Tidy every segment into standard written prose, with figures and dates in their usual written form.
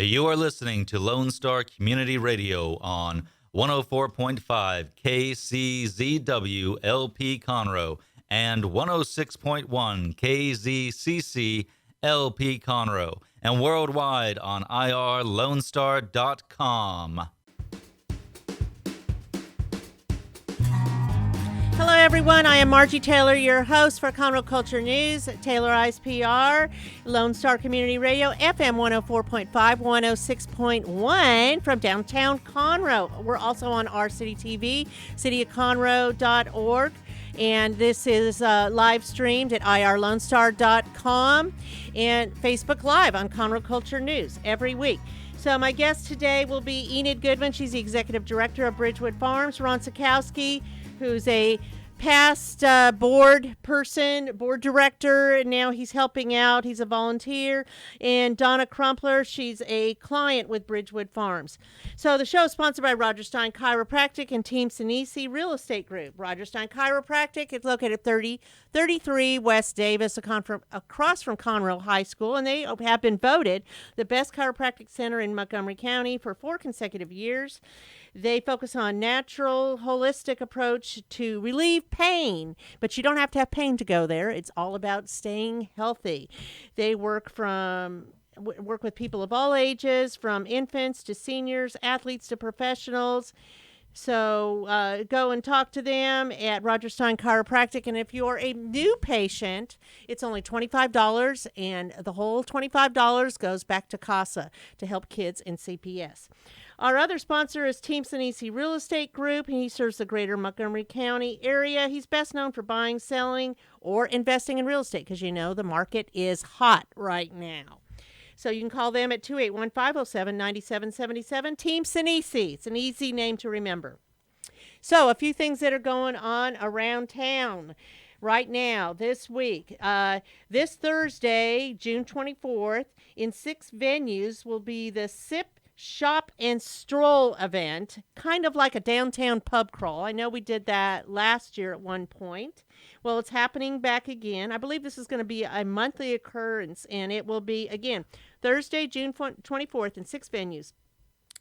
You are listening to Lone Star Community Radio on 104.5 KCZW LP Conroe and 106.1 KZCC LP Conroe, and worldwide on irlonestar.com. Hello, everyone. I am Margie Taylor, your host for Conroe Culture News, Taylorized PR, Lone Star Community Radio, FM 104.5, 106.1 from downtown Conroe. We're also on our city TV, cityofconroe.org. And this is live streamed at irlonestar.com and Facebook Live on Conroe Culture News every week. So my guest today will be Enid Goodman. She's the executive director of Bridgewood Farms. Ron Sikowski, who's a past board director, and now he's helping out. He's a volunteer. And Donna Crumpler, she's a client with Bridgewood Farms. So the show is sponsored by Roger Stein Chiropractic and Team Sinisi Real Estate Group. Roger Stein Chiropractic is located at 3033 West Davis, across from Conroe High School, and they have been voted the best chiropractic center in Montgomery County for 4 consecutive years. They focus on natural, holistic approach to relieve pain, but you don't have to have pain to go there. It's all about staying healthy. They work with people of all ages, from infants to seniors, athletes to professionals. So go and talk to them at Roger Stein Chiropractic. And if you're a new patient, it's only $25, and the whole $25 goes back to CASA to help kids in CPS. Our other sponsor is Team Sinisi Real Estate Group. He serves the greater Montgomery County area. He's best known for buying, selling, or investing in real estate because, you know, the market is hot right now. So you can call them at 281-507-9777. Team Sinisi. It's an easy name to remember. So a few things that are going on around town right now this week. This Thursday, June 24th, in 6 venues will be the Sip, Shop, and Stroll event, kind of like a downtown pub crawl. I know we did that last year at one point. Well, it's happening back again. I believe this is going to be a monthly occurrence, and it will be, again, Thursday, June 24th, in 6 venues.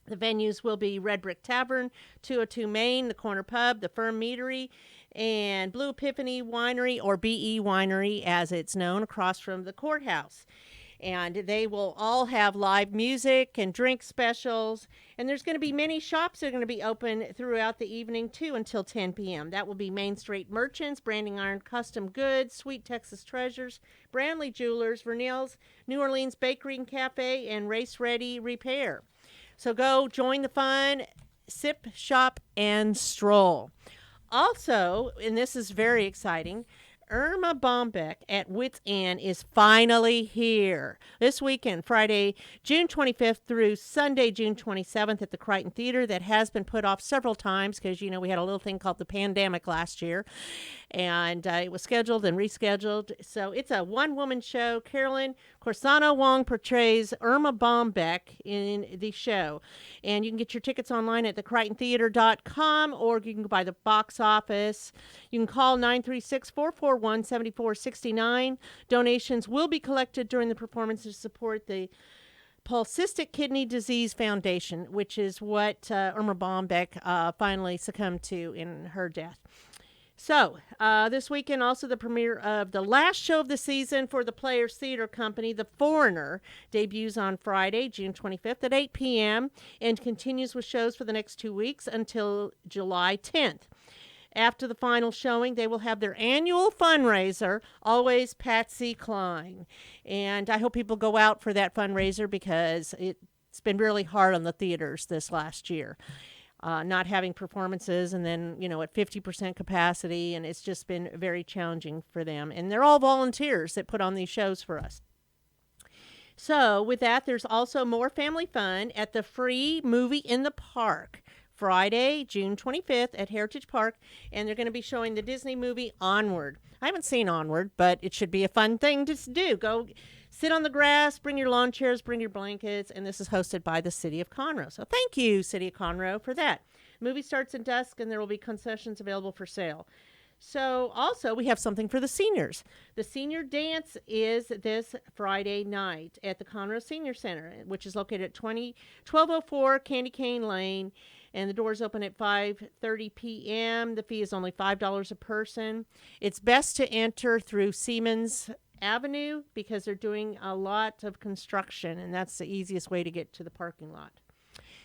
The venues will be Red Brick Tavern, 202 Main, the Corner Pub, the Firm Meadery, and Blue Epiphany Winery, or BE Winery, as it's known, across from the courthouse. And they will all have live music and drink specials. And there's going to be many shops that are going to be open throughout the evening, too, until 10 p.m. That will be Main Street Merchants, Branding Iron Custom Goods, Sweet Texas Treasures, Brandley Jewelers, Vernell's, New Orleans Bakery and Cafe, and Race Ready Repair. So go join the fun, sip, shop, and stroll. Also, and this is very exciting, Irma Bombeck at Wits End is finally here. This weekend, Friday, June 25th through Sunday, June 27th at the Crichton Theater. That has been put off several times because, you know, we had a little thing called the pandemic last year. And it was scheduled and rescheduled. So it's a one-woman show. Carolyn Corsano Wong portrays Irma Bombeck in the show. And you can get your tickets online at thecrichtontheater.com, or you can go by the box office. You can call 936-441-7469. Donations will be collected during the performance to support the Polycystic Kidney Disease Foundation, which is what Irma Bombeck finally succumbed to in her death. So, this weekend, also the premiere of the last show of the season for the Players Theater Company, The Foreigner, debuts on Friday, June 25th at 8 p.m. and continues with shows for the next 2 weeks until July 10th. After the final showing, they will have their annual fundraiser, Always Patsy Cline. And I hope people go out for that fundraiser because it's been really hard on the theaters this last year. Not having performances and then, you know, at 50% capacity, and it's just been very challenging for them. And they're all volunteers that put on these shows for us. So with that, there's also more family fun at the free movie in the park. Friday, June 25th at Heritage Park, and they're going to be showing the Disney movie Onward. I haven't seen Onward, but it should be a fun thing to do. Go sit on the grass, bring your lawn chairs, bring your blankets, and this is hosted by the City of Conroe. So thank you, City of Conroe, for that. The movie starts at dusk, and there will be concessions available for sale. So also we have something for the seniors. The senior dance is this Friday night at the Conroe Senior Center, which is located at 1204 Candy Cane Lane, and the doors open at 5:30 p.m. The fee is only $5 a person. It's best to enter through Siemens Avenue because they're doing a lot of construction, and that's the easiest way to get to the parking lot.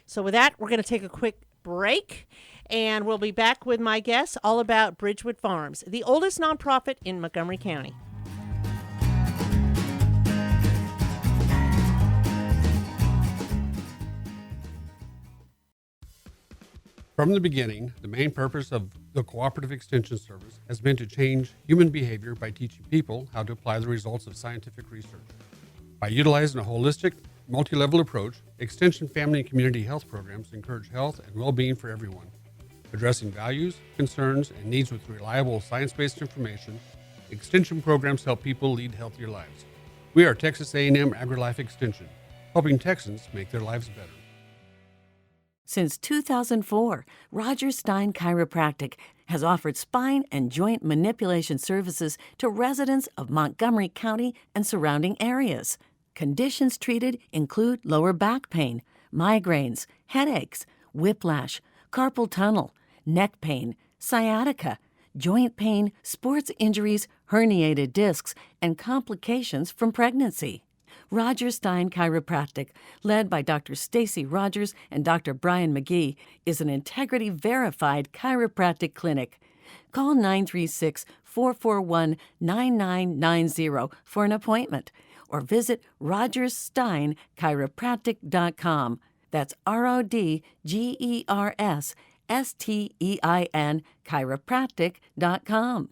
So with that, we're going to take a quick break, and we'll be back with my guests all about Bridgewood Farms, the oldest nonprofit in Montgomery County. From the beginning, the main purpose of the Cooperative Extension Service has been to change human behavior by teaching people how to apply the results of scientific research. By utilizing a holistic, multi-level approach, Extension family and community health programs encourage health and well-being for everyone. Addressing values, concerns, and needs with reliable science-based information, Extension programs help people lead healthier lives. We are Texas A&M AgriLife Extension, helping Texans make their lives better. Since 2004, Roger Stein Chiropractic has offered spine and joint manipulation services to residents of Montgomery County and surrounding areas. Conditions treated include lower back pain, migraines, headaches, whiplash, carpal tunnel, neck pain, sciatica, joint pain, sports injuries, herniated discs, and complications from pregnancy. Roger Stein Chiropractic, led by Dr. Stacy Rogers and Dr. Brian McGee, is an integrity-verified chiropractic clinic. Call 936-441-9990 for an appointment or visit rogerssteinchiropractic.com. That's RODGERSSTEIN chiropractic.com.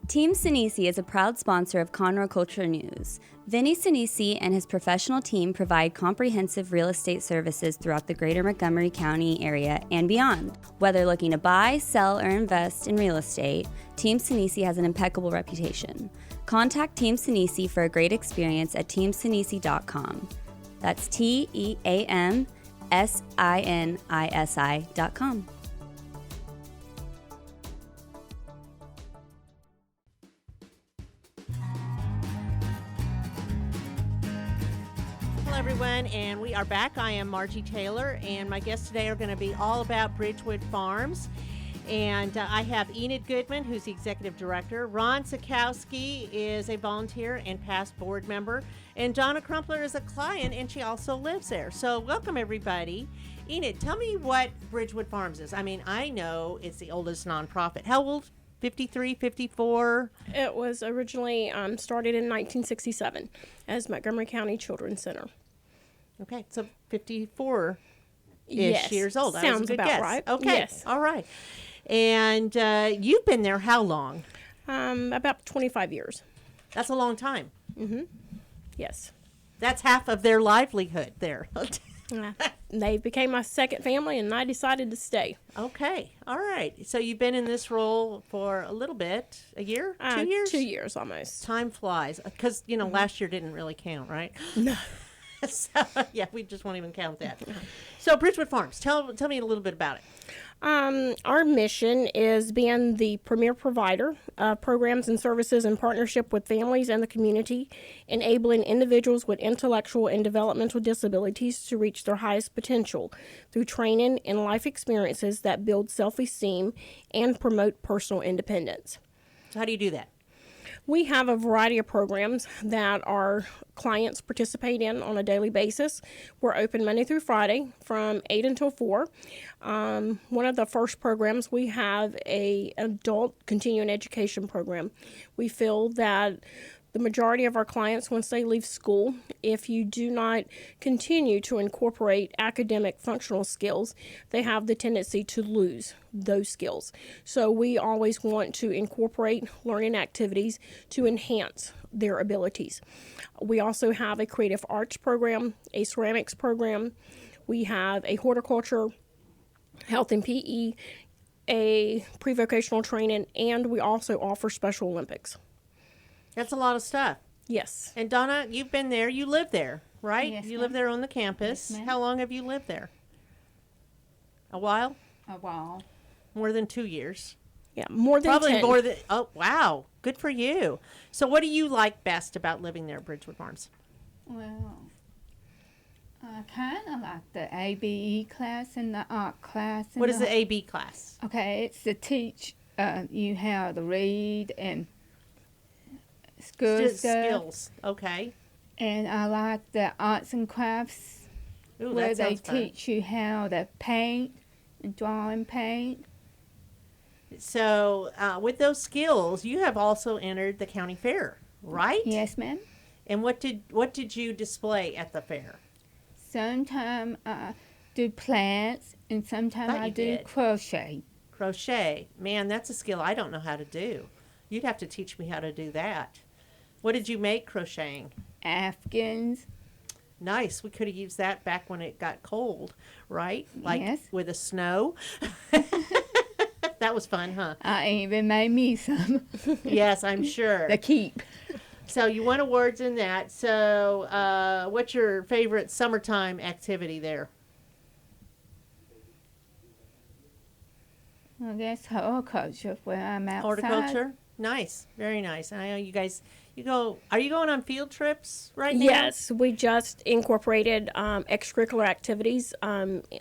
Team Sinisi is a proud sponsor of Conroe Culture News. Vinny Sinisi and his professional team provide comprehensive real estate services throughout the greater Montgomery County area and beyond. Whether looking to buy, sell, or invest in real estate, Team Sinisi has an impeccable reputation. Contact Team Sinisi for a great experience at teamsinisi.com. That's TEAMSINISI.com. Hello, everyone, and we are back. I am Margie Taylor, and my guests today are going to be all about Bridgewood Farms. And I have Enid Goodman, who's the executive director. Ron Sikowski is a volunteer and past board member. And Donna Crumpler is a client, and she also lives there. So welcome, everybody. Enid, tell me what Bridgewood Farms is. I mean, I know it's the oldest nonprofit. How old? 53, 54? It was originally started in 1967 as Montgomery County Children's Center. Okay, so 54-ish Yes, years old. That was a sounds good about guess. right. Okay, Yes. all right. And you've been there how long? About 25 years. That's a long time. Yes. That's half of their livelihood there. They became my second family, and I decided to stay. Okay, all right. So you've been in this role for a little bit, a year, 2 years? 2 years almost. Time flies, because, last year didn't really count, right? No. So, yeah, we just won't even count that. So Bridgewood Farms, tell me a little bit about it. Our mission is being the premier provider of programs and services in partnership with families and the community, enabling individuals with intellectual and developmental disabilities to reach their highest potential through training and life experiences that build self-esteem and promote personal independence. So how do you do that? We have a variety of programs that our clients participate in on a daily basis. We're open Monday through Friday from 8 until 4. One of the first programs, we have an adult continuing education program. We feel that the majority of our clients, once they leave school, if you do not continue to incorporate academic functional skills, they have the tendency to lose those skills. So we always want to incorporate learning activities to enhance their abilities. We also have a creative arts program, a ceramics program. We have a horticulture, health and PE, a pre-vocational training, and we also offer Special Olympics. That's a lot of stuff. Yes. And Donna, you've been there. You live there, right? Yes, you ma'am. live there on the campus. Yes, ma'am. How long have you lived there? A while? a while. More than 2 years. Yeah, more than Probably 10. more than. Oh, wow. Good for you. So, what do you like best about living there at Bridgewood Farms? Well, I kind of like the ABE class and the art class. And What is the AB class? Okay, it's to teach you how to read and school Just stuff. skills. Okay. And I like the arts and crafts Ooh, where that they sounds fun. teach you how to paint and draw and paint. So, with those skills, you have also entered the county fair, right? Yes, ma'am. And what did you display at the fair? Sometimes I do plants and sometimes Thought I you do did. crochet. Crochet. Man, that's a skill I don't know how to do. You'd have to teach me how to do that. What did you make crocheting? Afghans. Nice. We could have used that back when it got cold, right? Like Yes. with the snow. That was fun, huh? I even made me some Yes, I'm sure. to keep. So you won awards in that. So what's your favorite summertime activity there? I guess horticulture where I'm outside. Horticulture? Nice. Very nice. And I know you guys, are you going on field trips right now? Yes, we just incorporated extracurricular activities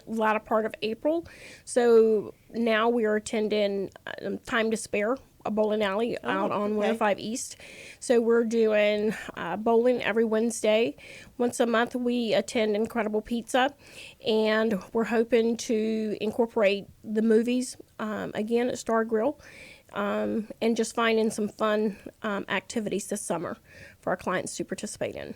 latter part of April. So now we are attending Time to Spare, a bowling alley out on okay. 105 East. So we're doing bowling every Wednesday. Once a month we attend Incredible Pizza, and we're hoping to incorporate the movies again at Star Grill. And just finding some fun activities this summer for our clients to participate in.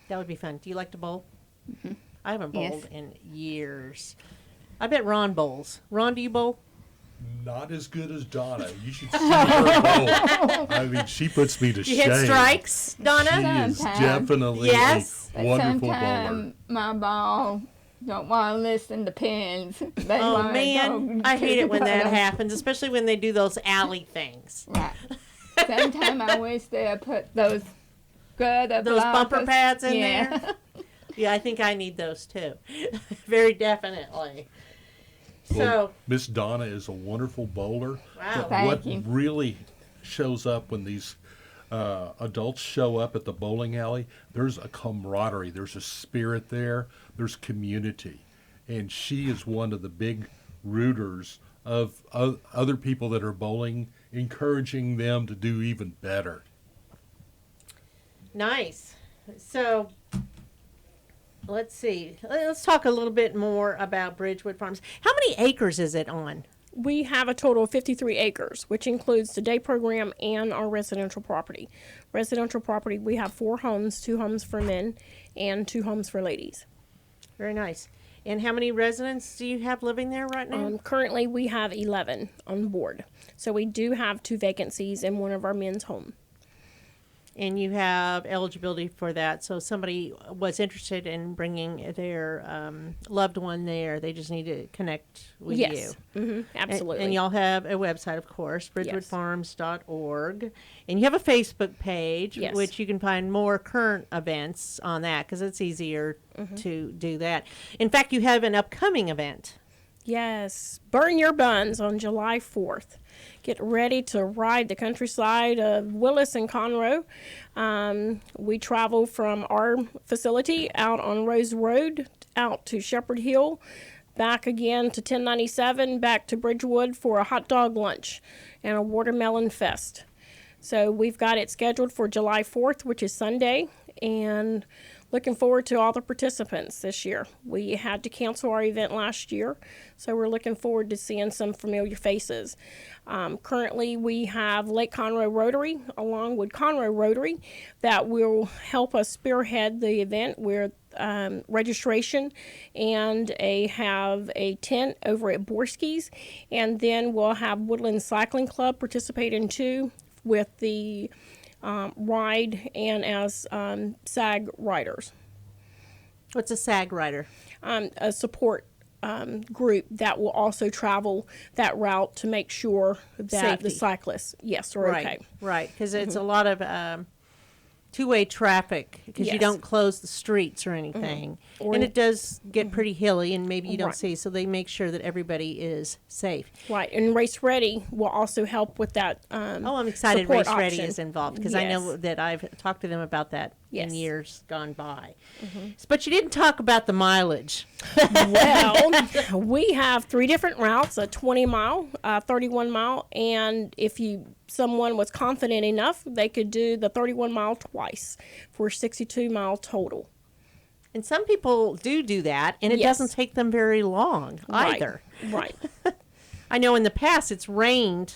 That would be fun. Do you like to bowl? Mm-hmm. I haven't Yes. bowled in years. I bet Ron bowls. Ron, do you bowl? Not as good as Donna. You should see her bowl. I mean, she puts me to You shame. hit strikes, Donna? She is Sometimes. definitely Yes. a But wonderful bowler. sometimes my ball don't want to listen to pins. They Oh, wanna man. go I to hate the it when that puddle. happens, especially when they do those alley things. Right. Sometimes I wish they put those good Those bumper blockers. pads in Yeah. there. Yeah, I think I need those too. Very definitely. So, Well, Miss Donna is a wonderful bowler. Wow. But Thank what you. really shows up when these adults show up at the bowling alley, there's a camaraderie, there's a spirit there, there's community. And she is one of the big rooters of other people that are bowling, encouraging them to do even better. nice. So, let's see. Let's talk a little bit more about Bridgewood Farms. How many acres is it on? We have a total of 53 acres, which includes the day program and our residential property. Residential property, we have 4 homes, 2 homes for men and 2 homes for ladies. Very nice. And how many residents do you have living there right now? Currently, we have 11 on board. So we do have 2 vacancies in one of our men's home. And you have eligibility for that. So if somebody was interested in bringing their loved one there, they just need to connect with you. Yes, absolutely. And y'all have a website, of course, bridgewoodfarms.org. And you have a Facebook page, Yes. which you can find more current events on that because it's easier to do that. In fact, you have an upcoming event. Yes, burn your buns on July 4th. Get ready to ride the countryside of Willis and Conroe. We travel from our facility out on Rose Road out to Shepherd Hill, back again to 1097, back to Bridgewood for a hot dog lunch and a watermelon fest. So we've got it scheduled for July 4th, which is Sunday, and looking forward to all the participants this year. We had to cancel our event last year, so we're looking forward to seeing some familiar faces. Currently, we have Lake Conroe Rotary, along with Conroe Rotary, that will help us spearhead the event with registration, and have a tent over at Borski's, and then we'll have Woodland Cycling Club participate in too, with the ride and as SAG riders. What's a SAG rider? A support group that will also travel that route to make sure that Safety. the cyclists, yes, are Right, okay. right. Because it's a lot of two-way traffic because you Yes. don't close the streets or anything. And it does get pretty hilly and maybe you don't Right. see, so they make sure that everybody is safe. Right, and Race Ready will also help with that. Oh, I'm excited support Race Ready option. is involved because I know Yes. that I've talked to them about that Yes. in years gone by. But you didn't talk about the mileage. Well, we have 3 different routes: a 20-mile, 31-mile, and if someone was confident enough, they could do the 31-mile twice for 62-mile total. And some people do that, and it Yes. doesn't take them very long Right. either. Right. I know in the past it's rained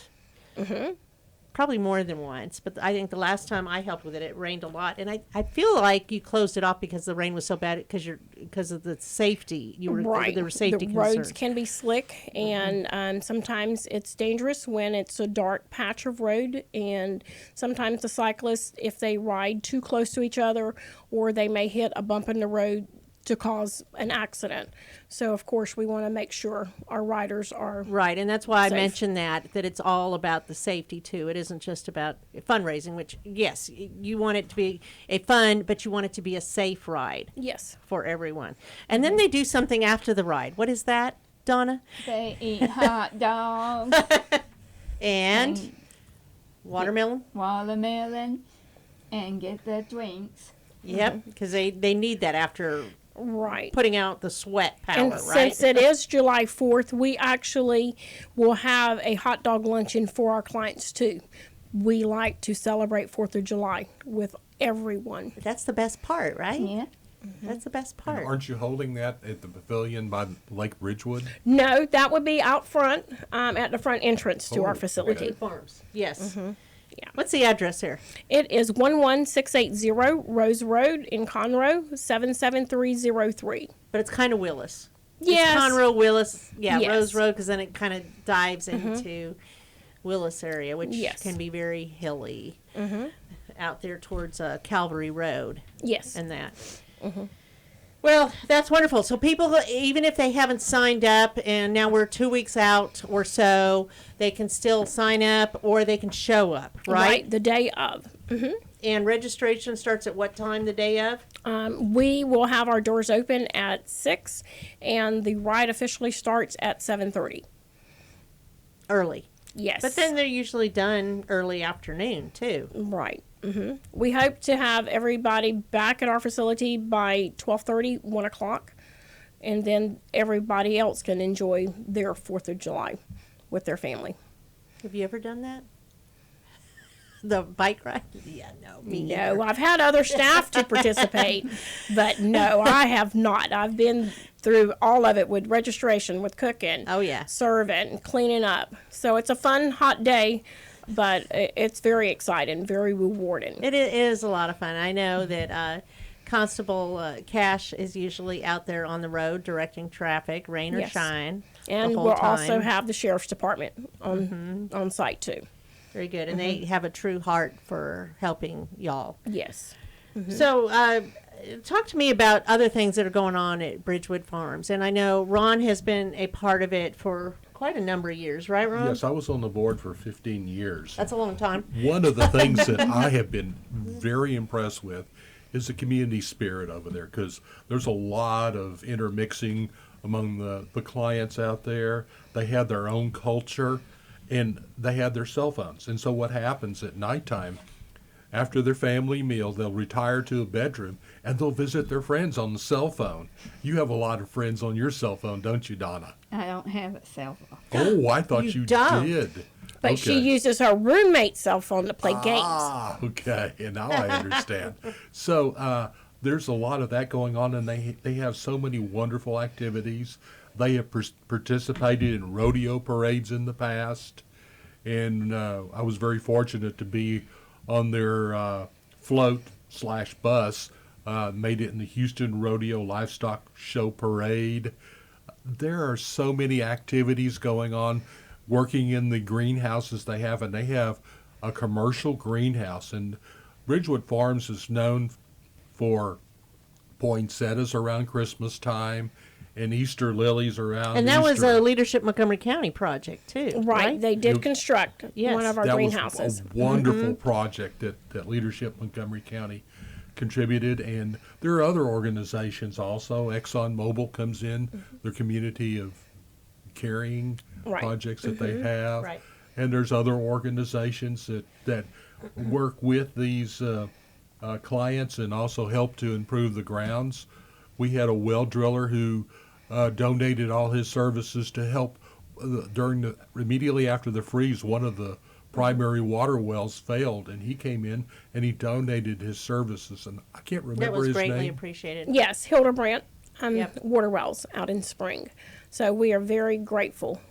probably more than once, but I think the last time I helped with it, it rained a lot. And I feel like you closed it off because the rain was so bad because of the safety. Right. There were safety the concerns. roads can be slick, and sometimes it's dangerous when it's a dark patch of road. And sometimes the cyclists, if they ride too close to each other, or they may hit a bump in the road to cause an accident. So, of course, we want to make sure our riders are Right, and that's why I safe. mentioned that it's all about the safety too. It isn't just about fundraising, which yes, you want it to be a fun, but you want it to be a safe ride Yes. for everyone. And then they do something after the ride. What is that, Donna? They eat hot dogs, And watermelon. watermelon, and get their drinks. Yep, because they need that after Right. putting out the sweat power, And right? since it is July 4th, we actually will have a hot dog luncheon for our clients too. We like to celebrate 4th of July with everyone. That's the best part, right? Yeah. That's the best part. Aren't you holding that at the pavilion by Lake Bridgewood? No, that would be out front at the front entrance to our Oh, facility. okay. Farms. Yes. Yeah. What's the address here? It is 11680 Rose Road in Conroe, 77303. But it's kind of Willis. Yes. It's Conroe, Willis. Yeah, Yes. Rose Road, because then it kind of dives into Willis area, which Yes. can be very hilly out there towards Calvary Road Yes. and that. Well, that's wonderful. So people, even if they haven't signed up, and now we're 2 weeks out or so, they can still sign up or they can show up, right? The day of. And registration starts at what time the day of? We will have our doors open at 6, and the ride officially starts at 7:30. Early. Yes. But then they're usually done early afternoon, too. Right. We hope to have everybody back at our facility by 12:30, 1 o'clock, and then everybody else can enjoy their 4th of July with their family. Have you ever done that? The bike ride? Yeah, no, me No, neither. I've had other staff to participate, but no, I have not. I've been through all of it with registration, with cooking, Oh, yeah. serving, cleaning up. So it's a fun, hot day, but it's very exciting, very rewarding. It is a lot of fun. I know that Constable Cash is usually out there on the road directing traffic, rain or Yes. shine. And the whole we'll time. also have the sheriff's department on site too. Very good. And they have a true heart for helping y'all. Yes. So, talk to me about other things that are going on at Bridgewood Farms. And I know Ron has been a part of it for quite a number of years, right, Ron? Yes, I was on the board for 15 years. That's a long time. One of the things that I have been very impressed with is the community spirit over there, because there's a lot of intermixing among the clients out there. They have their own culture, and they have their cell phones. And so what happens at nighttime, after their family meal, they'll retire to a bedroom, and they'll visit their friends on the cell phone. You have a lot of friends on your cell phone, don't you, Donna? I don't have a cell phone. Oh, I thought You you don't. did. But she uses her roommate's cell phone to play games. Ah, okay. And now I understand. So there's a lot of that going on, and they have so many wonderful activities. They have participated in rodeo parades in the past, and I was very fortunate to be on their float/bus. Made it in the Houston Rodeo Livestock Show Parade. There are so many activities going on, working in the greenhouses they have, and they have a commercial greenhouse. And Bridgewood Farms is known for poinsettias around Christmas time, and Easter lilies around. And that was Easter. a Leadership Montgomery County project, too. Right. They did construct Yes. one of our that greenhouses. was a wonderful project that Leadership Montgomery County contributed, and there are other organizations also. ExxonMobil comes in, their community of carrying Right. projects that they have, Right. and there's other organizations that work with these clients and also help to improve the grounds. We had a well driller who donated all his services to help immediately after the freeze. One of the primary water wells failed, and he came in and he donated his services, and I can't remember That was his greatly name. appreciated. Yes, Hildebrandt Yep. Water Wells out in Spring. So we are very grateful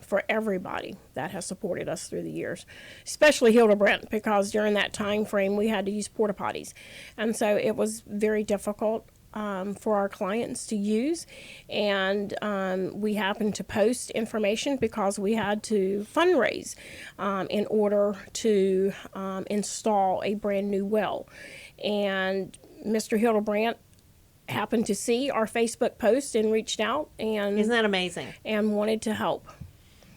for everybody that has supported us through the years, especially Hildebrandt, because during that time frame we had to use porta potties, and so it was very difficult for our clients to use, and we happened to post information because we had to fundraise in order to install a brand new well, and Mr. Hildebrandt happened to see our Facebook post and reached out Isn't and that amazing? wanted to help.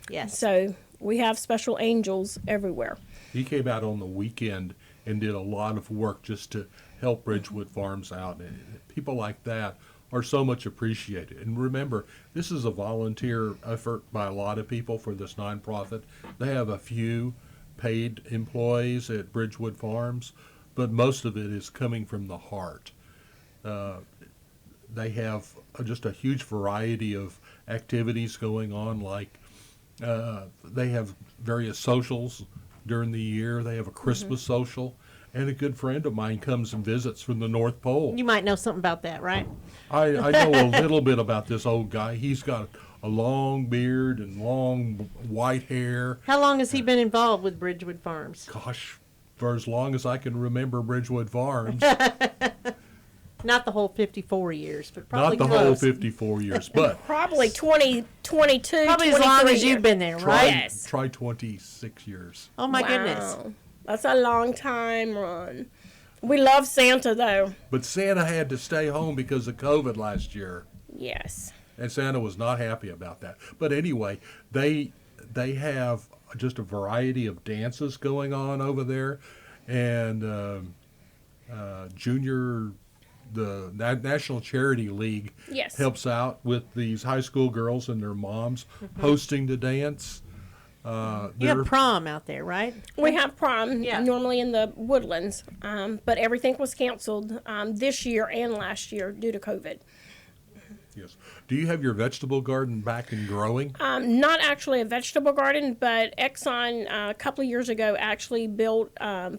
Yes. So we have special angels everywhere. He came out on the weekend and did a lot of work just to help Bridgewood Farms out. And people like that are so much appreciated. And remember, this is a volunteer effort by a lot of people for this nonprofit. They have a few paid employees at Bridgewood Farms, but most of it is coming from the heart. They have just a huge variety of activities going on, like they have various socials during the year. They have a Christmas social, and a good friend of mine comes and visits from the North Pole. You might know something about that, right? I know a little bit about this old guy. He's got a long beard and long white hair. How long has he been involved with Bridgewood Farms? Gosh, for as long as I can remember Bridgewood Farms. Not the whole 54 years, but probably Not the close. whole 54 years, but Probably 20, 22, Probably as long 23 as you've been there, right? Yes. try 26 years. Oh my goodness. Wow. That's a long time run. We love Santa, though. But Santa had to stay home because of COVID last year, Yes. and Santa was not happy about that. But anyway, they have just a variety of dances going on over there, and the National Charity League Yes. helps out with these high school girls and their moms hosting the dance. You have prom out there, right? We have prom Yeah. normally in the Woodlands, but everything was canceled this year and last year due to COVID. Yes. Do you have your vegetable garden back and growing? Not actually a vegetable garden, but Exxon a couple of years ago actually built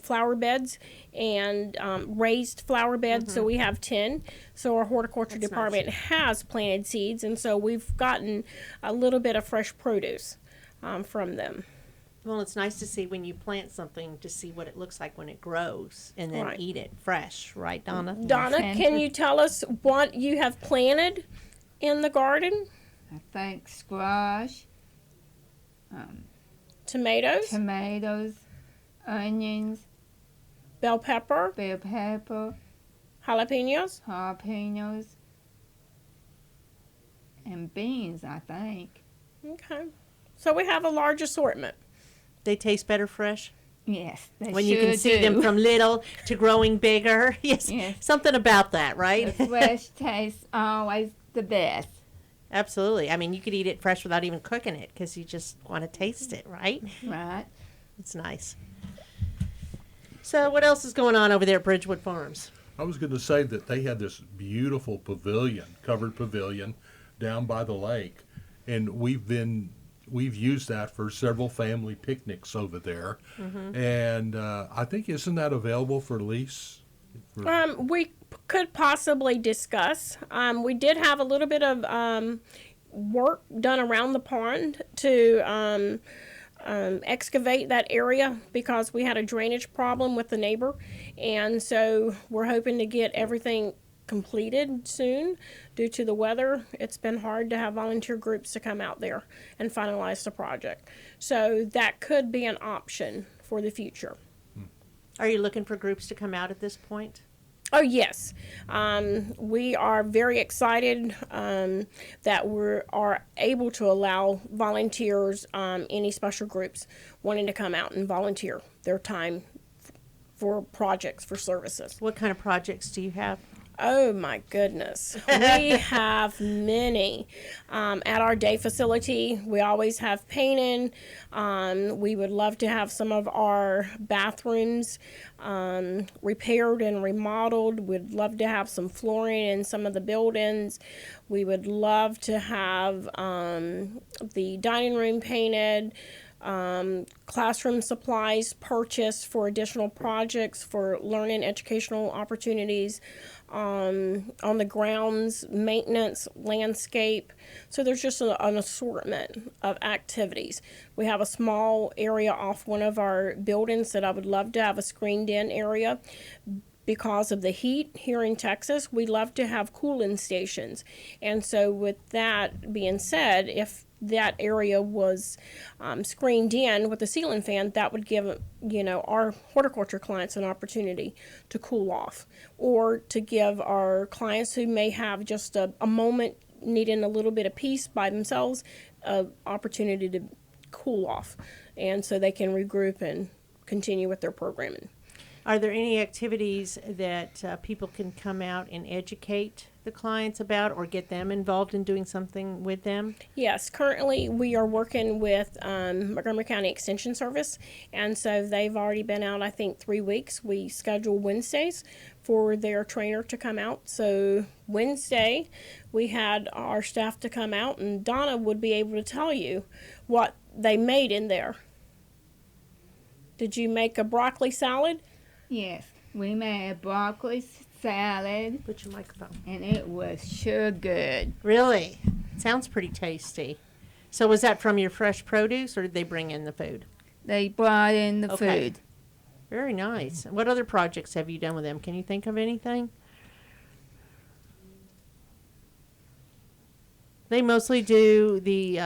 flower beds and raised flower beds. So we have 10. So our horticulture That's department has planted seeds, and so we've gotten a little bit of fresh produce from them. Well, it's nice to see when you plant something to see what it looks like when it grows and then Right. eat it fresh, right, Donna? Donna, can you tell us what you have planted in the garden? I think squash, Tomatoes, tomatoes, onions, bell pepper, bell pepper, jalapenos. jalapenos, and beans, I think. Okay. So we have a large assortment. They taste better fresh Yes, they when you can sure see them do. from little to growing bigger. Yes, Yes. something about that, right? The fresh tastes always the best. Absolutely. I mean, you could eat it fresh without even cooking it because you just want to taste it, right? Right. It's nice. So, what else is going on over there at Bridgewood Farms? I was going to say that they had this beautiful pavilion, covered pavilion, down by the lake, and we've used that for several family picnics over there, and I think isn't that available for lease? We could possibly discuss. We did have a little bit of work done around the pond to excavate that area because we had a drainage problem with the neighbor, and so we're hoping to get everything completed soon. Due to the weather, it's been hard to have volunteer groups to come out there and finalize the project. So that could be an option for the future. Are you looking for groups to come out at this point? Oh, yes. We are very excited that we are able to allow volunteers, any special groups wanting to come out and volunteer their time for projects, for services. What kind of projects do you have? Oh my goodness. We have many. At our day facility, we always have painting. We would love to have some of our bathrooms repaired and remodeled. We'd love to have some flooring in some of the buildings. We would love to have the dining room painted. Classroom supplies purchased for additional projects for learning educational opportunities, on the grounds, maintenance, landscape. So there's just an assortment of activities. We have a small area off one of our buildings that I would love to have a screened in area. Because of the heat here in Texas, we love to have cooling stations. And so with that being said, if that area was screened in with a ceiling fan, that would give, our horticulture clients an opportunity to cool off, or to give our clients who may have just a moment needing a little bit of peace by themselves, an opportunity to cool off, and so they can regroup and continue with their programming. Are there any activities that people can come out and educate the clients about, or get them involved in doing something with them? Yes, currently we are working with Montgomery County Extension Service, and so they've already been out, I think, 3 weeks. We schedule Wednesdays for their trainer to come out. So Wednesday, we had our staff to come out, and Donna would be able to tell you what they made in there. Did you make a broccoli salad? Yes, we made a broccoli salad, Put your microphone. and it was sure good. Really? Sounds pretty tasty. So was that from your fresh produce, or did they bring in the food? They brought in the Okay. food. Very nice. What other projects have you done with them? Can you think of anything? They mostly do the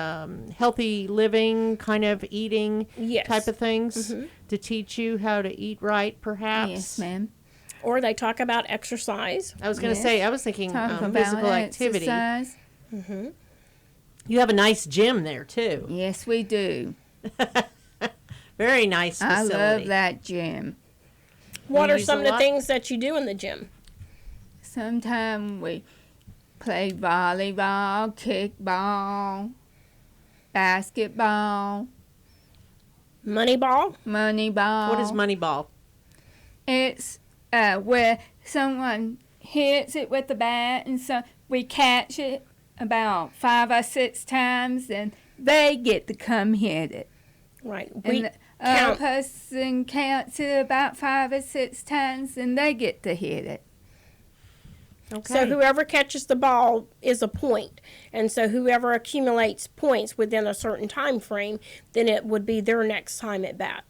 healthy living kind of eating Yes. type of things to teach you how to eat right, perhaps. Yes, ma'am. Or they talk about exercise. I was going to Yes. say, I was thinking Talk about physical activity. exercise. You have a nice gym there, too. Yes, we do. Very nice I facility. love that gym. What You are use some a of the lot? things that you do in the gym? Sometimes we play volleyball, kickball, basketball, Moneyball? moneyball. What is Moneyball? It's where someone hits it with the bat, and so we catch it about 5 or 6 times, and they get to come hit it. Right. And We the other count. person counts it about 5 or 6 times, and they get to hit it. Okay. So whoever catches the ball is a point. And so whoever accumulates points within a certain time frame, then it would be their next time at bat.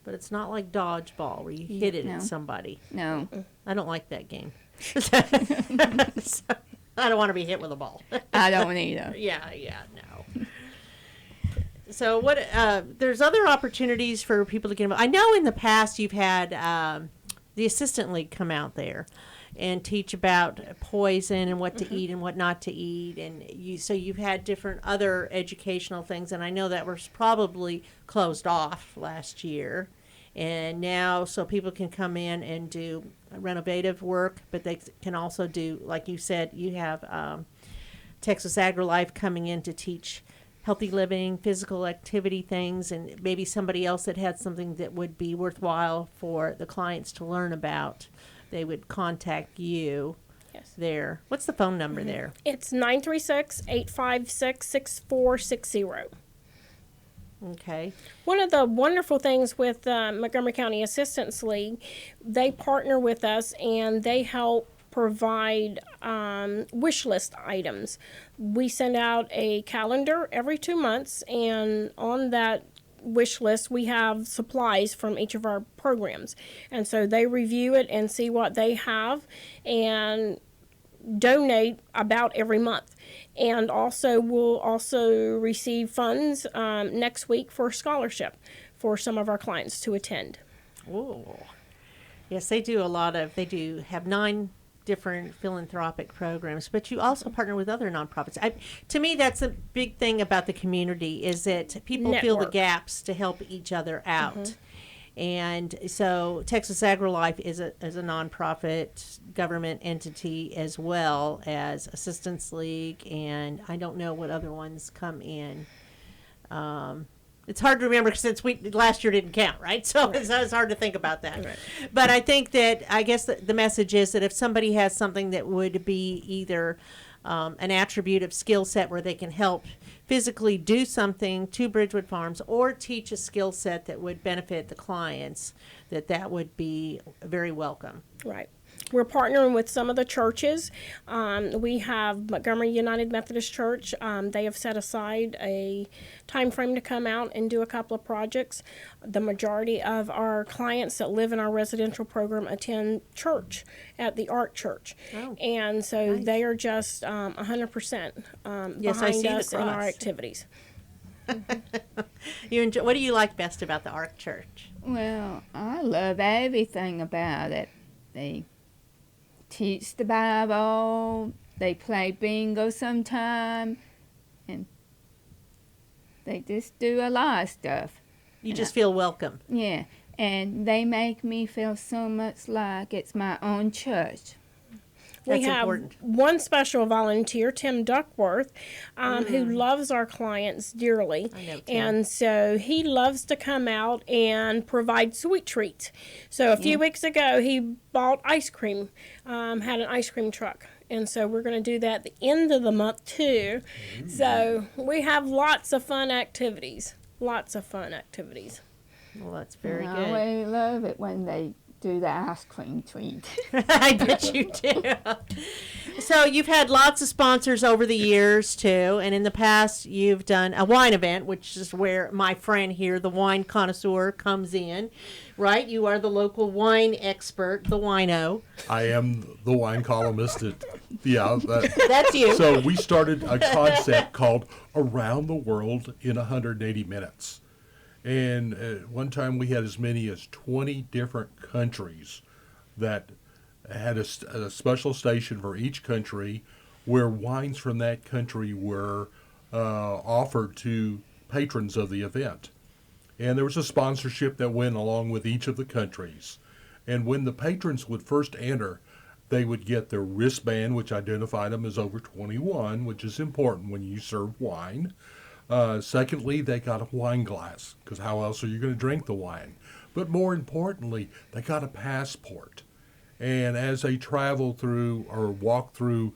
But it's not like dodgeball where you hit it No. at somebody. No. I don't like that game. So, I don't want to be hit with a ball. I don't either. Yeah, no. So what? There's other opportunities for people to get involved. I know in the past you've had the assistant league come out there and teach about poison and what to eat and what not to eat, and you've had different other educational things, and I know that was probably closed off last year, and now so people can come in and do renovative work, but they can also do, like you said, you have Texas AgriLife coming in to teach healthy living, physical activity things, and maybe somebody else that had something that would be worthwhile for the clients to learn about. They would contact you Yes. there. What's the phone number there? It's 936-856-6460. Okay. One of the wonderful things with Montgomery County Assistance League, they partner with us and they help provide wish list items. We send out a calendar every 2 months, and on that wish list we have supplies from each of our programs, and so they review it and see what they have and donate about every month. And also we'll also receive funds next week for a scholarship for some of our clients to attend. Oh. Yes, they do a lot of, they do have 9 different philanthropic programs, but you also partner with other nonprofits. To me, that's a big thing about the community is that people fill the Network. gaps to help each other out. And so Texas AgriLife is a nonprofit government entity as well as Assistance League, and I don't know what other ones come in. It's hard to remember since last year didn't count, right? So it's hard to think about that. Right. But I think that I guess the message is that if somebody has something that would be either an attribute of skill set where they can help physically do something to Bridgewood Farms or teach a skill set that would benefit the clients, that would be very welcome. Right. We're partnering with some of the churches. We have Montgomery United Methodist Church. They have set aside a time frame to come out and do a couple of projects. The majority of our clients that live in our residential program attend church at the Ark Church. Oh, and so nice. they are just 100% Yes, I behind see the us in our cross. activities. What do you like best about the Ark Church? Well, I love everything about it. They teach the Bible, they play bingo sometime, and they just do a lot of stuff. You just feel welcome. Yeah, and they make me feel so much like it's my own church. We That's have important. one special volunteer, Tim Duckworth, who loves our clients dearly. I know Tim. And so he loves to come out and provide sweet treats. So a few weeks ago, he bought ice cream, had an ice cream truck. And so we're going to do that at the end of the month, too. So we have lots of fun activities. Lots of fun activities. Well, that's very I good. really love it when they do the ice cream treat. I bet you do. So you've had lots of sponsors over the years too, and in the past you've done a wine event, which is where my friend here, the wine connoisseur, comes in, right? You are the local wine expert, the wino. I am the wine columnist at, That's you. So we started a concept called Around the World in 180 Minutes. And one time we had as many as 20 different countries that had a special station for each country where wines from that country were offered to patrons of the event. And there was a sponsorship that went along with each of the countries. And when the patrons would first enter, they would get their wristband, which identified them as over 21, which is important when you serve wine. Secondly, they got a wine glass, because how else are you going to drink the wine? But more importantly, they got a passport. And as they travel through or walk through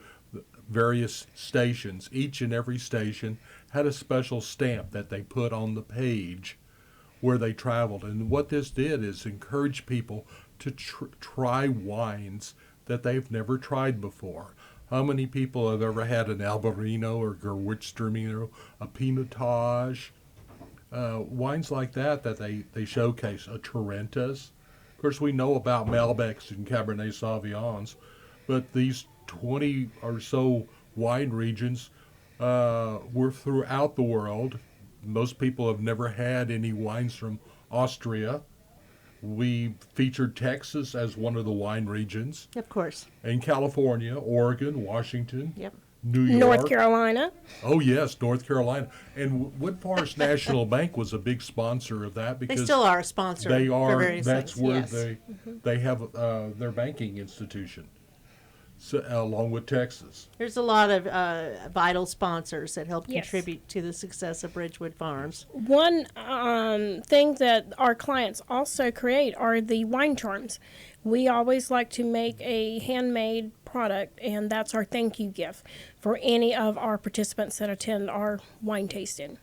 various stations, each and every station had a special stamp that they put on the page where they traveled. And what this did is encourage people to try wines that they've never tried before. How many people have ever had an Albarino or Gewürztraminer, a Pinotage? Wines like that they showcase, a Torrentas. Of course, we know about Malbecs and Cabernet Sauvignons, but these 20 or so wine regions were throughout the world. Most people have never had any wines from Austria. We featured Texas as one of the wine regions, Of course. and California, Oregon, Washington, Yep. New York. North Carolina. Oh, yes, North Carolina. And Wood Forest National Bank was a big sponsor of that They because still are a sponsor they for are. various That's things. where Yes. they have their banking institution, so, along with Texas. There's a lot of vital sponsors that help Yes. contribute to the success of Bridgewood Farms. One thing that our clients also create are the wine charms. We always like to make a handmade product, and that's our thank you gift for any of our participants that attend our wine tasting.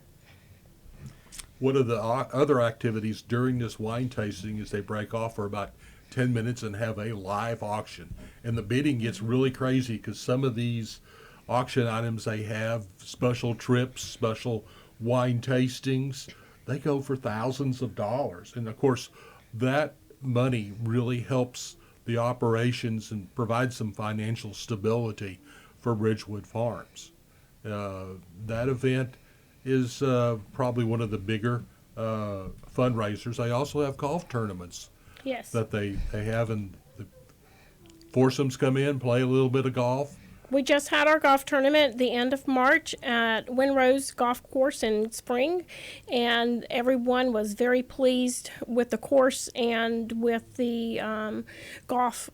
One of the other activities during this wine tasting is they break off for about 10 minutes and have a live auction. And the bidding gets really crazy because some of these auction items, they have special trips, special wine tastings. They go for thousands of dollars. And of course, that money really helps the operations and provides some financial stability for Bridgewood Farms. That event is probably one of the bigger fundraisers. They also have golf tournaments Yes. that they have, and the foursomes come in, play a little bit of golf. We just had our golf tournament the end of March at Winrose Golf Course in Spring, and everyone was very pleased with the course and with the golf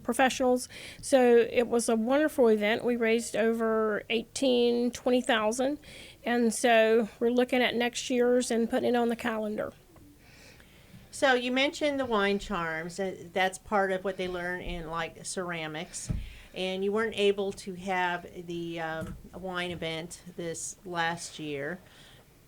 professionals. So it was a wonderful event. We raised over $20,000, and so we're looking at next year's and putting it on the calendar. So you mentioned the wine charms. That's part of what they learn in like ceramics. And you weren't able to have the wine event this last year.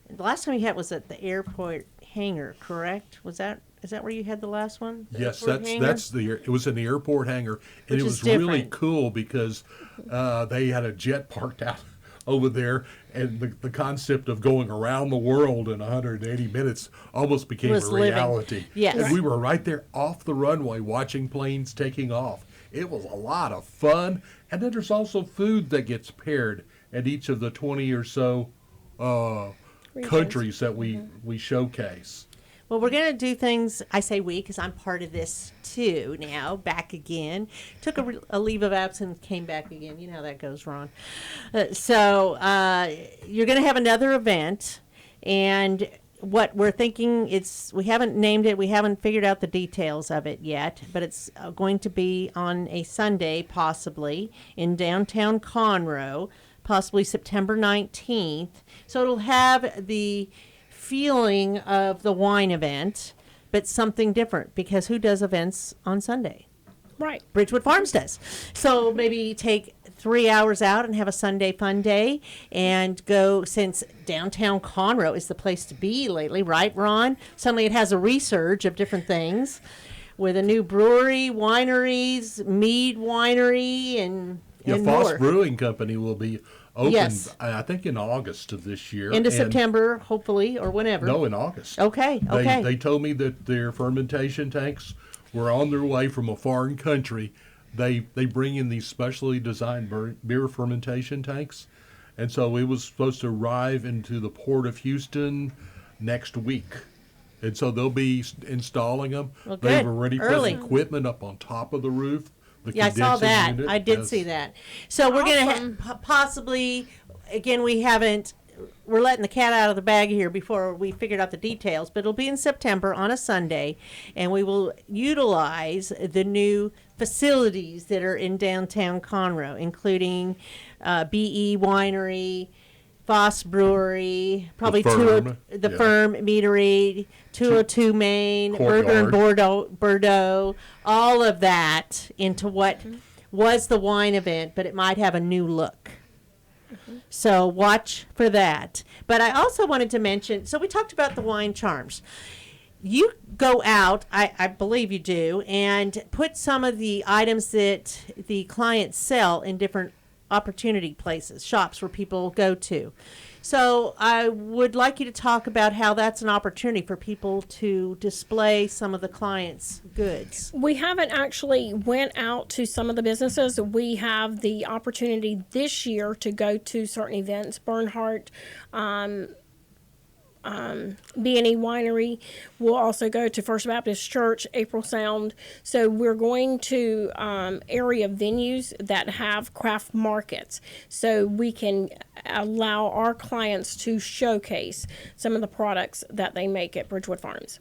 The last time you had was at the airport hangar, correct? Is that where you had the last one? The Yes, airport hangar? it was in the airport hangar, and Which it is was really different. cool because they had a jet parked out over there, and the concept of going around the world in 180 minutes almost became Was a living. reality. Yes. And we were right there off the runway watching planes taking off. It was a lot of fun, and then there's also food that gets paired at each of the 20 or so countries that we showcase. Well, we're going to do things, I say we, because I'm part of this too now, back again. Took a leave of absence, came back again. You know how that goes, Ron. So you're going to have another event, and what we're thinking, we haven't named it, we haven't figured out the details of it yet, but it's going to be on a Sunday, possibly, in downtown Conroe, possibly September 19th. So it'll have the feeling of the wine event, but something different, because who does events on Sunday? Right. Bridgewood Farms does. So maybe take 3 hours out and have a Sunday fun day and go, since downtown Conroe is the place to be lately, right, Ron? Suddenly it has a resurge of different things with a new brewery, wineries, mead winery, and Foss more. Brewing Company will be open, Yes. I think, in August of this year. Into and- September, hopefully, or whenever. No, in August. Okay, okay. They told me that their fermentation tanks were on their way from a foreign country. They bring in these specially designed beer fermentation tanks, and so it was supposed to arrive into the port of Houston next week. And so they'll be installing them. Well, They've good. already Early. put equipment up on top of the roof. The Yeah, I saw condensing that. unit. I did Yes. see that. So we're Awesome. going to possibly, again, we're letting the cat out of the bag here before we figured out the details, but it'll be in September on a Sunday, and we will utilize the new facilities that are in downtown Conroe, including BE Winery, Foss Brewery, probably Firm, the yeah. Firm Meadery, 202 Main, Burger and Bordeaux, all of that into what was the wine event, but it might have a new look. So watch for that. But I also wanted to mention, so we talked about the wine charms. You go out, I believe you do, and put some of the items that the clients sell in different opportunity places, shops where people go to. So I would like you to talk about how that's an opportunity for people to display some of the clients' goods. We haven't actually went out to some of the businesses. We have the opportunity this year to go to certain events. Bernhardt, B&E Winery. We'll also go to First Baptist Church, April Sound. So we're going to area venues that have craft markets, so we can allow our clients to showcase some of the products that they make at Bridgewood Farms.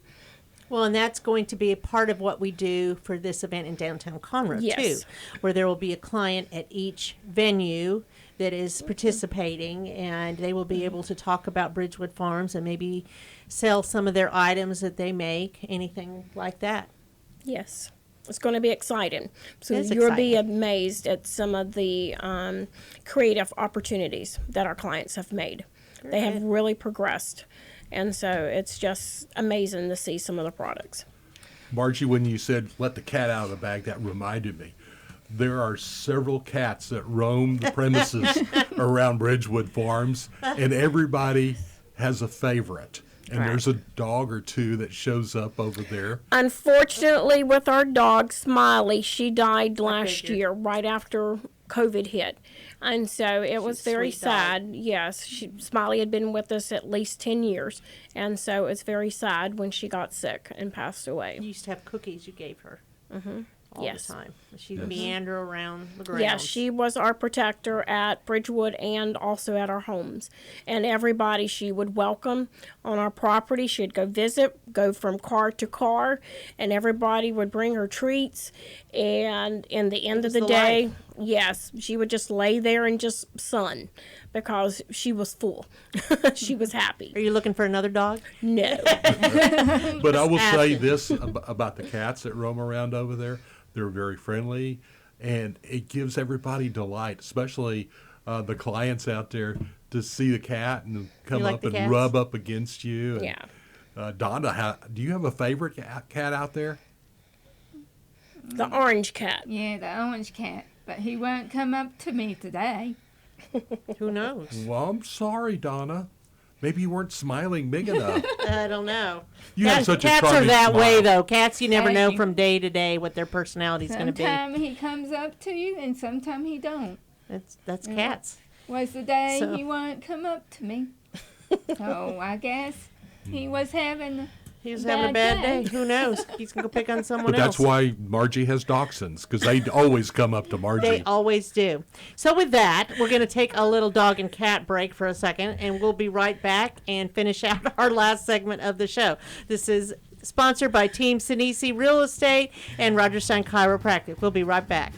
Well, and that's going to be a part of what we do for this event in downtown Conroe, Yes. too, where there will be a client at each venue that is participating, and they will be able to talk about Bridgewood Farms and maybe sell some of their items that they make, anything like that. Yes. It's going to be exciting. So It is you'll be exciting. amazed at some of the creative opportunities that our clients have made. They have really progressed. And so it's just amazing to see some of the products. Margie, when you said let the cat out of the bag, that reminded me. There are several cats that roam the premises around Bridgewood Farms, and everybody has a favorite. And there's a dog or two that shows up over there. Unfortunately, with our dog, Smiley, she died last figured. year right after COVID hit. And so it was very sweet dog. sad. Yes, Smiley had been with us at least 10 years. And so it was very sad when she got sick and passed away. You used to have cookies you gave her. All Yes. the time. She'd meander around the grounds. Yes, she was our protector at Bridgewood and also at our homes. And everybody she would welcome on our property. She'd go visit, go from car to car, and everybody would bring her treats. And in the end of the the day, life. yes, she would just lay there and just sun because she was full. She was happy. Are you looking for another dog? No. But I will say this about the cats that roam around over there. They're very friendly, and it gives everybody delight, especially the clients out there, to see the cat and come like up the and cats? rub up against you. And, Yeah. Donna, do you have a favorite cat out there? The orange cat. Yeah, the orange cat. But he won't come up to me today. Who knows? Well, I'm sorry, Donna. Maybe you weren't smiling big enough. I don't know. You had such a Cats are charming that smile. way, though. Cats, you never Thank know you. from day to day what their personality's going to be. Sometime he comes up to you, and sometime he don't. That's cats. Was the day So- he won't come up to me. So I guess he was having. He's having a bad day. Who knows? He's going to go pick on someone But else. that's why Margie has dachshunds, because they always come up to Margie. They always do. So with that, we're going to take a little dog and cat break for a second, and we'll be right back and finish out our last segment of the show. This is sponsored by Team Sinisi Real Estate and Roger Stein Chiropractic. We'll be right back.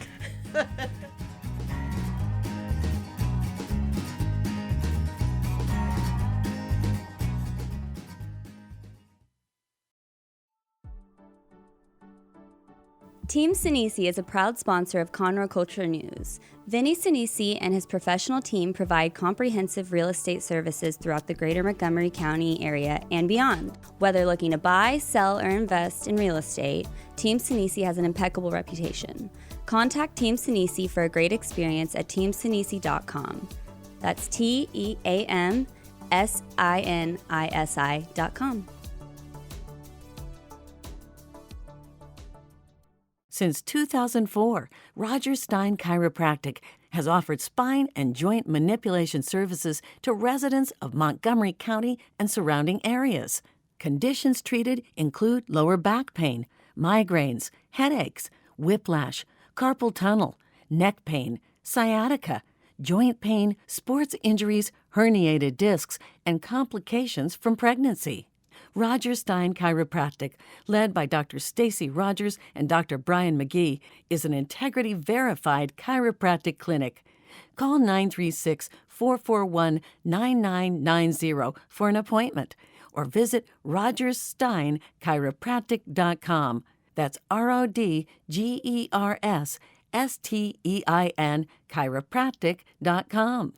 Team Sinisi is a proud sponsor of Conroe Culture News. Vinny Sinisi and his professional team provide comprehensive real estate services throughout the greater Montgomery County area and beyond. Whether looking to buy, sell, or invest in real estate, Team Sinisi has an impeccable reputation. Contact Team Sinisi for a great experience at teamsinisi.com. That's TEAMSINISI.com. Since 2004, Roger Stein Chiropractic has offered spine and joint manipulation services to residents of Montgomery County and surrounding areas. Conditions treated include lower back pain, migraines, headaches, whiplash, carpal tunnel, neck pain, sciatica, joint pain, sports injuries, herniated discs, and complications from pregnancy. Roger Stein Chiropractic, led by Dr. Stacy Rogers and Dr. Brian McGee, is an integrity-verified chiropractic clinic. Call 936-441-9990 for an appointment or visit rogerssteinchiropractic.com. That's RODGERSSTEIN chiropractic.com.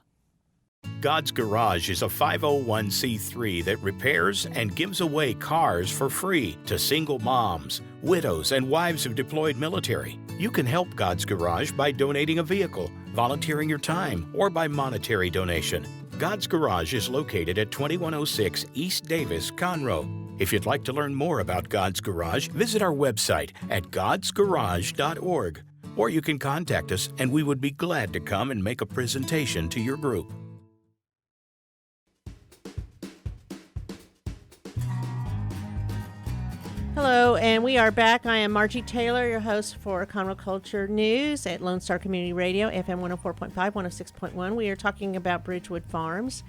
God's Garage is a 501c3 that repairs and gives away cars for free to single moms, widows, and wives of deployed military. You can help God's Garage by donating a vehicle, volunteering your time, or by monetary donation. God's Garage is located at 2106 East Davis, Conroe. If you'd like to learn more about God's Garage, visit our website at godsgarage.org. Or you can contact us and we would be glad to come and make a presentation to your group. Hello, and we are back. I am Margie Taylor, your host for Conroe Culture News at Lone Star Community Radio, FM 104.5, 106.1. We are talking about Bridgewood Farms.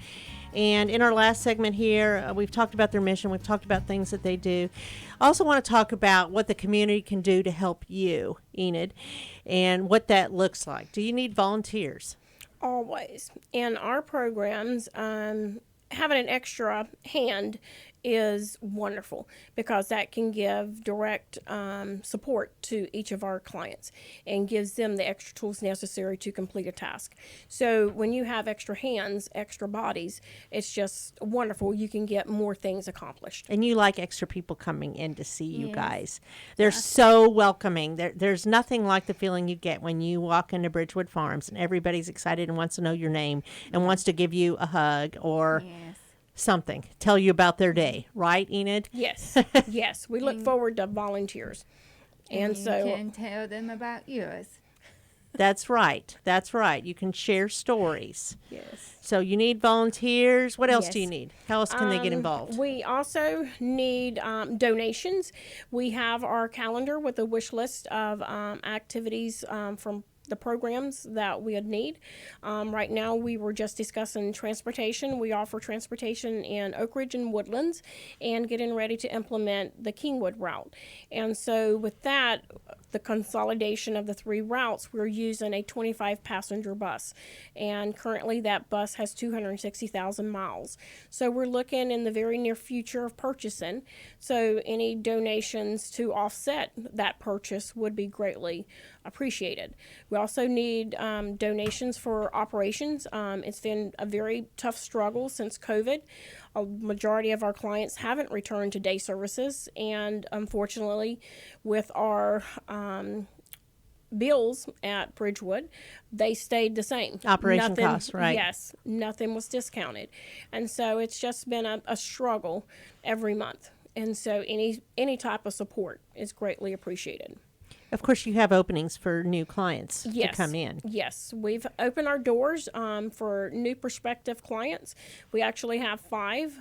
And in our last segment here, we've talked about their mission. We've talked about things that they do. I also want to talk about what the community can do to help you, Enid, and what that looks like. Do you need volunteers? Always. In our programs, having an extra hand is wonderful because that can give direct support to each of our clients and gives them the extra tools necessary to complete a task. So when you have extra hands, extra bodies, it's just wonderful. You can get more things accomplished. And you like extra people coming in to see you guys. They're so welcoming. There's nothing like the feeling you get when you walk into Bridgewood Farms and everybody's excited and wants to know your name and wants to give you a hug or something, tell you about their day, right, Enid? Yes, yes. We look forward to volunteers. And you so can tell them about yours. That's right. That's right. You can share stories. Yes. So you need volunteers. What else do you Yes. need? How else can they get involved? We also need donations. We have our calendar with a wish list of activities from the programs that we would need. Right now, we were just discussing transportation. We offer transportation in Oak Ridge and Woodlands, and getting ready to implement the Kingwood route. And so with that, the consolidation of the 3 routes, we're using a 25-passenger bus. And currently that bus has 260,000 miles. So we're looking in the very near future of purchasing. So any donations to offset that purchase would be greatly appreciated. We also need donations for operations. It's been a very tough struggle since COVID. A majority of our clients haven't returned to day services, and unfortunately, with our bills at Bridgewood, they stayed the same. Operation costs, right? Yes, nothing was discounted, and so it's just been a struggle every month. And so any type of support is greatly appreciated. Of course, you have openings for new clients to come in. Yes, we've opened our doors for new prospective clients. We actually have 5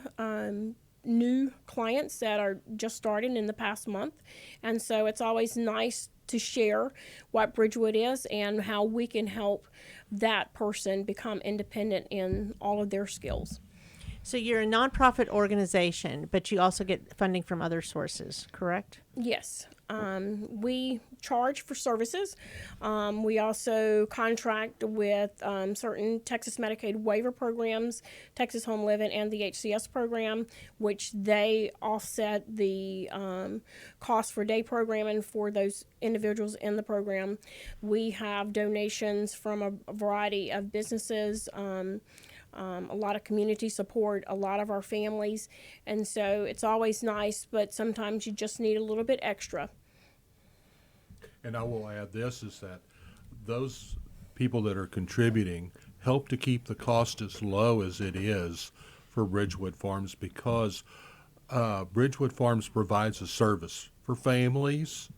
new clients that are just starting in the past month. And so it's always nice to share what Bridgewood is and how we can help that person become independent in all of their skills. So you're a nonprofit organization, but you also get funding from other sources, correct? Yes. We charge for services. We also contract with certain Texas Medicaid waiver programs, Texas Home Living, and the HCS program, which they offset the cost for day programming for those individuals in the program. We have donations from a variety of businesses, a lot of community support, a lot of our families, and so it's always nice, but sometimes you just need a little bit extra. And I will add this, is that those people that are contributing help to keep the cost as low as it is for Bridgewood Farms, because Bridgewood Farms provides a service for families,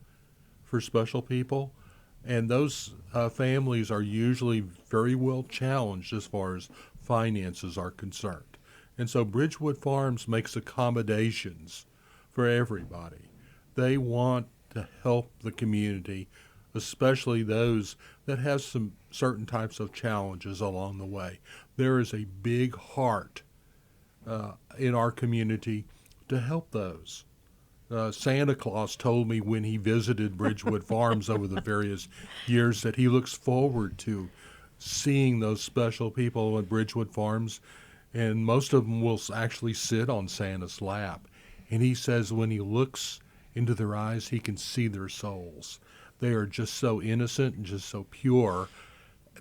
for special people, and those families are usually very well challenged as far as finances are concerned. And so Bridgewood Farms makes accommodations for everybody. They want to help the community, especially those that have some certain types of challenges along the way. There is a big heart in our community to help those. Santa Claus told me when he visited Bridgewood Farms over the various years that he looks forward to seeing those special people at Bridgewood Farms, and most of them will actually sit on Santa's lap. And he says when he looks into their eyes, he can see their souls. They are just so innocent and just so pure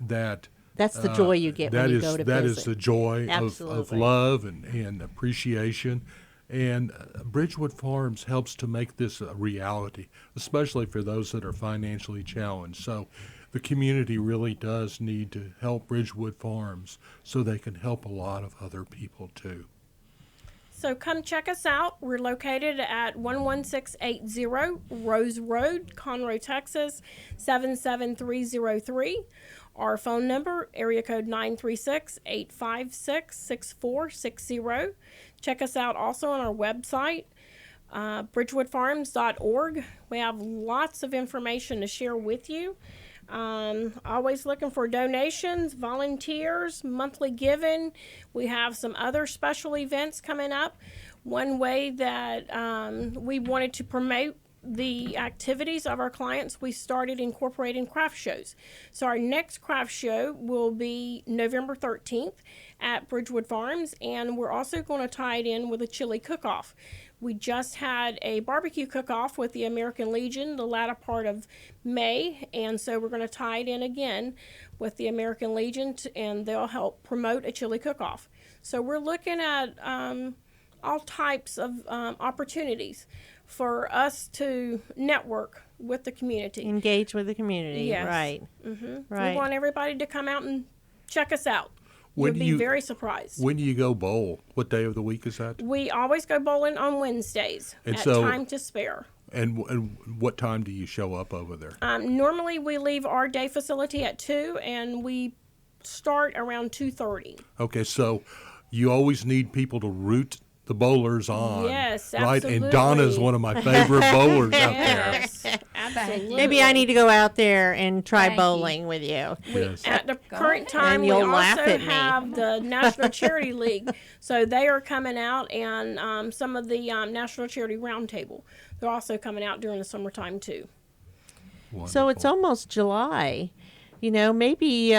that That's the joy you get when you go to visit. That is the joy of Absolutely. love and appreciation. And Bridgewood Farms helps to make this a reality, especially for those that are financially challenged. So the community really does need to help Bridgewood Farms so they can help a lot of other people too. So come check us out. We're located at 11680 Rose Road, Conroe, Texas, 77303. Our phone number, area code 936-856-6460. Check us out also on our website, bridgewoodfarms.org. We have lots of information to share with you. Always looking for donations, volunteers, monthly giving. We have some other special events coming up. One way that we wanted to promote the activities of our clients, we started incorporating craft shows. So our next craft show will be November 13th at Bridgewood Farms, and we're also going to tie it in with a chili cook-off. We just had a barbecue cook-off with the American Legion the latter part of May, and so we're going to tie it in again with the American Legion, and they'll help promote a chili cook-off. So we're looking at all types of opportunities for us to network with the community. Engage with the community, Yes. right? Right. We want everybody to come out and check us out. When You'll do be you- very surprised. When do you go bowl? What day of the week is that? We always go bowling on Wednesdays And at so- Time to Spare. And what time do you show up over there? Normally we leave our day facility at 2, and we start around 2:30. Okay, so you always need people to root the bowlers on. Yes, right? absolutely. And Donna's one of my favorite bowlers out there. Yes, absolutely. Maybe I need to go out there and try Thank you. bowling with you. Yes. At the Go current ahead. time, And we you'll also laugh at me. have the National Charity League. So they are coming out, and some of the National Charity Roundtable. They're also coming out during the summertime, too. So it's Wonderful. almost July. You know, maybe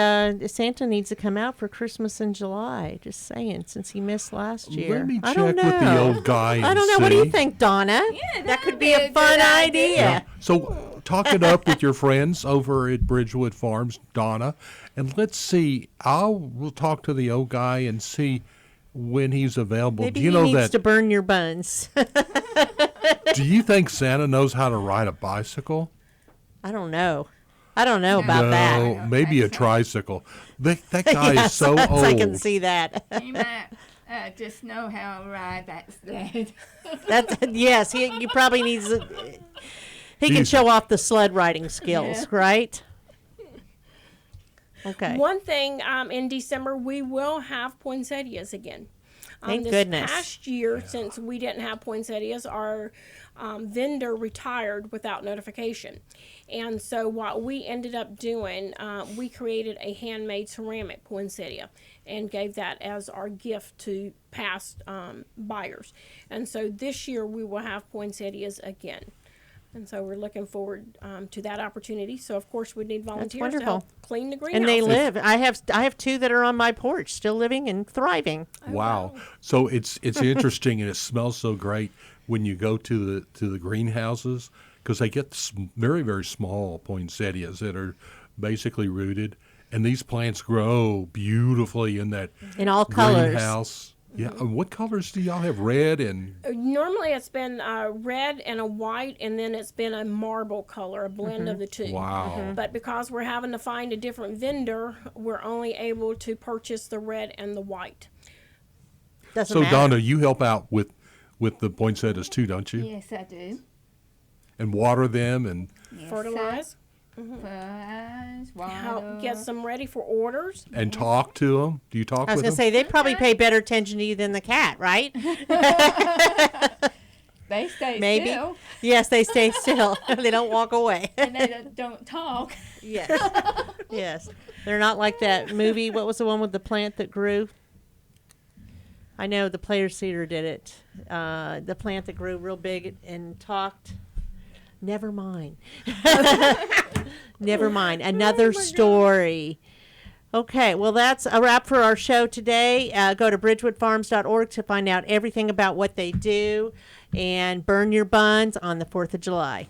Santa needs to come out for Christmas in July. Just saying, since he missed last year. Let me I check don't know. with the old guy and I don't know. What do you see. think, Donna? Yeah, that could that'd be a good fun idea. Yeah. So talk it up with your friends over at Bridgewood Farms, Donna, and let's see. We'll talk to the old guy and see when he's available. Maybe Do you he know needs that? to burn your buns. Do you think Santa knows how to ride a bicycle? I don't know. I don't know about that. No, maybe a tricycle. That guy Yes, is so old. I can see that. He might just know how to ride that sled. Yes. He probably needs. He can He's- show off the sled riding skills, Yeah. right? Okay. One thing, in December, we will have poinsettias again. Thank this goodness. past year, since we didn't have poinsettias, our vendor retired without notification. And so what we ended up doing, we created a handmade ceramic poinsettia and gave that as our gift to past buyers. And so this year we will have poinsettias again. And so we're looking forward to that opportunity. So of course we need volunteers to wonderful. help clean the greenhouse. And they live. I have two that are on my porch, still living and thriving. Wow. So it's interesting, and it smells so great when you go to the greenhouses, because they get very, very small poinsettias that are basically rooted, and these plants grow beautifully in that In all colors. greenhouse. Yeah. What colors do y'all have? Red and Normally it's been red and a white, and then it's been a marble color, a blend of the two. wow. But because we're having to find a different vendor, we're only able to purchase the red and the white. Doesn't So matter. Donna, you help out with the poinsettias too, don't you? Yes, I do. And water them and Yes, Fertilize, Fertilize, help water. get them ready for orders. talk to them. Do you talk I was with going to them? say, they probably pay better attention to you than the cat, right? They stay Maybe. still, Yes, they stay still. They don't walk away. and they don't talk. Yes. Yes. They're not like that movie. What was the one with the plant that grew? I know the Players Theater did it. The plant that grew real big and talked. Never mind. Never mind. Another story. Okay, well, that's a wrap for our show today. Go to bridgewoodfarms.org to find out everything about what they do, and burn your buns on the 4th of July.